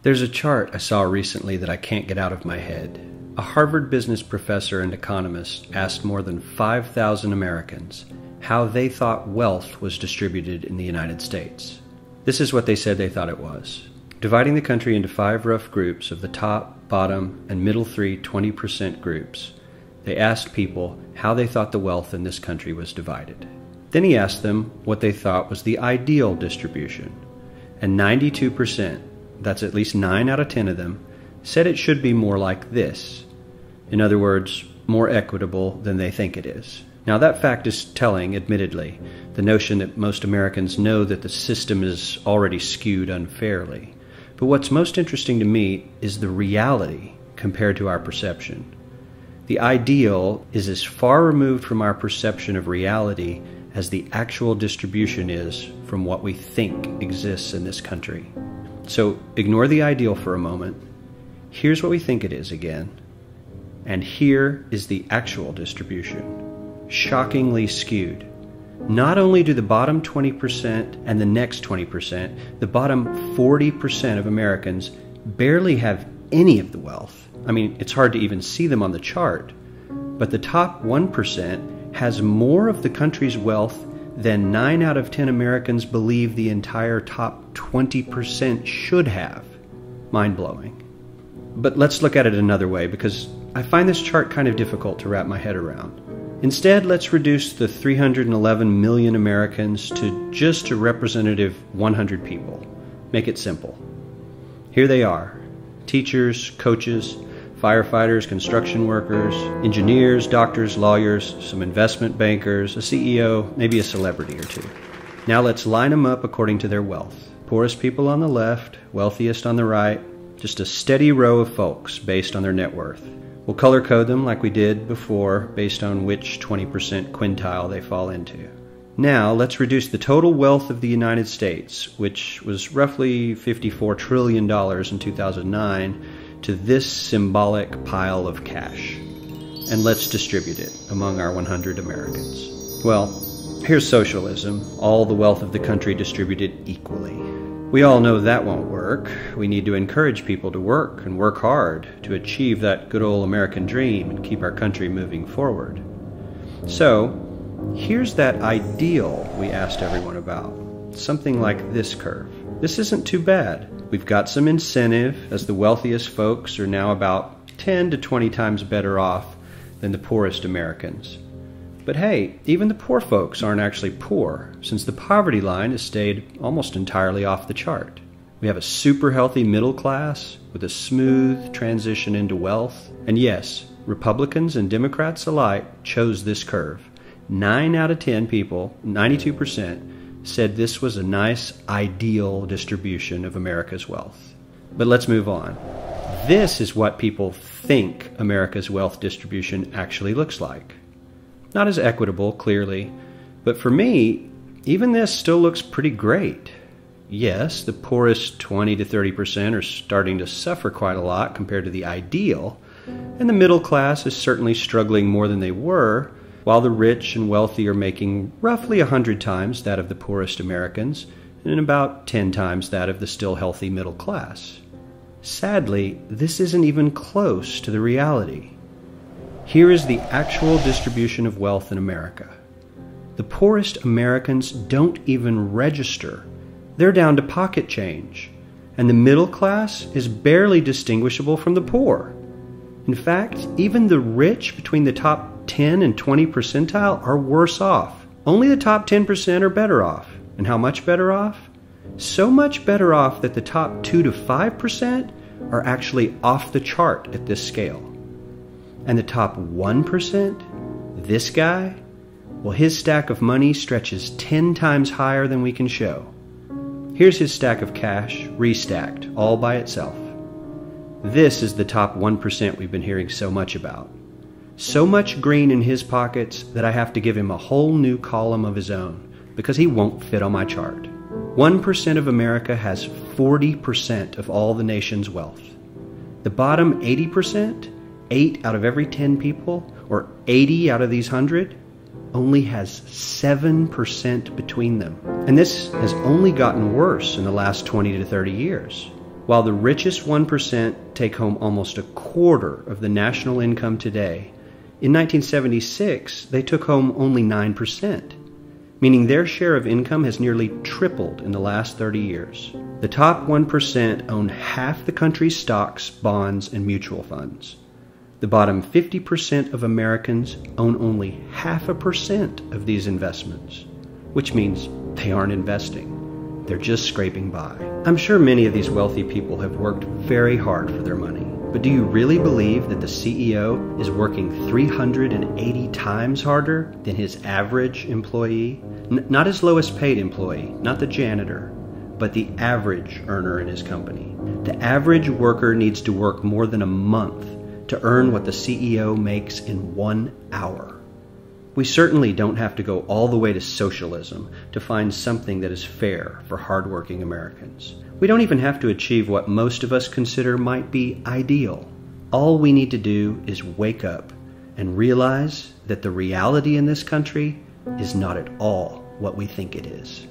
There's a chart I saw recently that I can't get out of my head. A Harvard business professor and economist asked more than 5,000 Americans how they thought wealth was distributed in the United States. This is what they said they thought it was. Dividing the country into 5 rough groups of the top, bottom, and middle 3 20% groups, they asked people how they thought the wealth in this country was divided. Then he asked them what they thought was the ideal distribution. And 92%, that's at least 9 out of 10 of them, said it should be more like this. In other words, more equitable than they think it is. Now that fact is telling, admittedly, the notion that most Americans know that the system is already skewed unfairly. But what's most interesting to me is the reality compared to our perception. The ideal is as far removed from our perception of reality as the actual distribution is from what we think exists in this country. So ignore the ideal for a moment. Here's what we think it is again. And here is the actual distribution. Shockingly skewed. Not only do the bottom 20% and the next 20%, the bottom 40% of Americans barely have any of the wealth. I mean, it's hard to even see them on the chart. But the top 1% has more of the country's wealth than 9 out of 10 Americans believe the entire top 20% should have. Mind-blowing. But let's look at it another way, because I find this chart kind of difficult to wrap my head around. Instead, let's reduce the 311 million Americans to just a representative 100 people. Make it simple. Here they are: teachers, coaches, firefighters, construction workers, engineers, doctors, lawyers, some investment bankers, a CEO, maybe a celebrity or two. Now let's line them up according to their wealth. Poorest people on the left, wealthiest on the right, just a steady row of folks based on their net worth. We'll color code them like we did before based on which 20% quintile they fall into. Now let's reduce the total wealth of the United States, which was roughly $54 trillion in 2009, to this symbolic pile of cash. And let's distribute it among our 100 Americans. Well, here's socialism, all the wealth of the country distributed equally. We all know that won't work. We need to encourage people to work and work hard to achieve that good old American dream and keep our country moving forward. So, here's that ideal we asked everyone about. Something like this curve. This isn't too bad. We've got some incentive, as the wealthiest folks are now about 10 to 20 times better off than the poorest Americans. But hey, even the poor folks aren't actually poor, since the poverty line has stayed almost entirely off the chart. We have a super healthy middle class with a smooth transition into wealth. And yes, Republicans and Democrats alike chose this curve. 9 out of 10 people, 92%, said this was a nice, ideal distribution of America's wealth. But let's move on. This is what people think America's wealth distribution actually looks like. Not as equitable, clearly, but for me, even this still looks pretty great. Yes, the poorest 20 to 30% are starting to suffer quite a lot compared to the ideal, and the middle class is certainly struggling more than they were, while the rich and wealthy are making roughly 100 times that of the poorest Americans, and about 10 times that of the still healthy middle class. Sadly, this isn't even close to the reality. Here is the actual distribution of wealth in America. The poorest Americans don't even register. They're down to pocket change. And the middle class is barely distinguishable from the poor. In fact, even the rich between the top 10 and 20 percentile are worse off. Only the top 10% are better off. And how much better off? So much better off that the top 2 to 5% are actually off the chart at this scale. And the top 1%, this guy, well, his stack of money stretches 10 times higher than we can show. Here's his stack of cash, restacked, all by itself. This is the top 1% we've been hearing so much about. So much green in his pockets that I have to give him a whole new column of his own, because he won't fit on my chart. 1% of America has 40% of all the nation's wealth. The bottom 80%, 8 out of every 10 people, or 80 out of these 100, only has 7% between them. And this has only gotten worse in the last 20 to 30 years. While the richest 1% take home almost a quarter of the national income today, in 1976 they took home only 9%, meaning their share of income has nearly tripled in the last 30 years. The top 1% own half the country's stocks, bonds, and mutual funds. The bottom 50% of Americans own only 0.5% of these investments, which means they aren't investing. They're just scraping by. I'm sure many of these wealthy people have worked very hard for their money, but do you really believe that the CEO is working 380 times harder than his average employee? Not his lowest paid employee, not the janitor, but the average earner in his company. The average worker needs to work more than a month to earn what the CEO makes in 1 hour. We certainly don't have to go all the way to socialism to find something that is fair for hardworking Americans. We don't even have to achieve what most of us consider might be ideal. All we need to do is wake up and realize that the reality in this country is not at all what we think it is.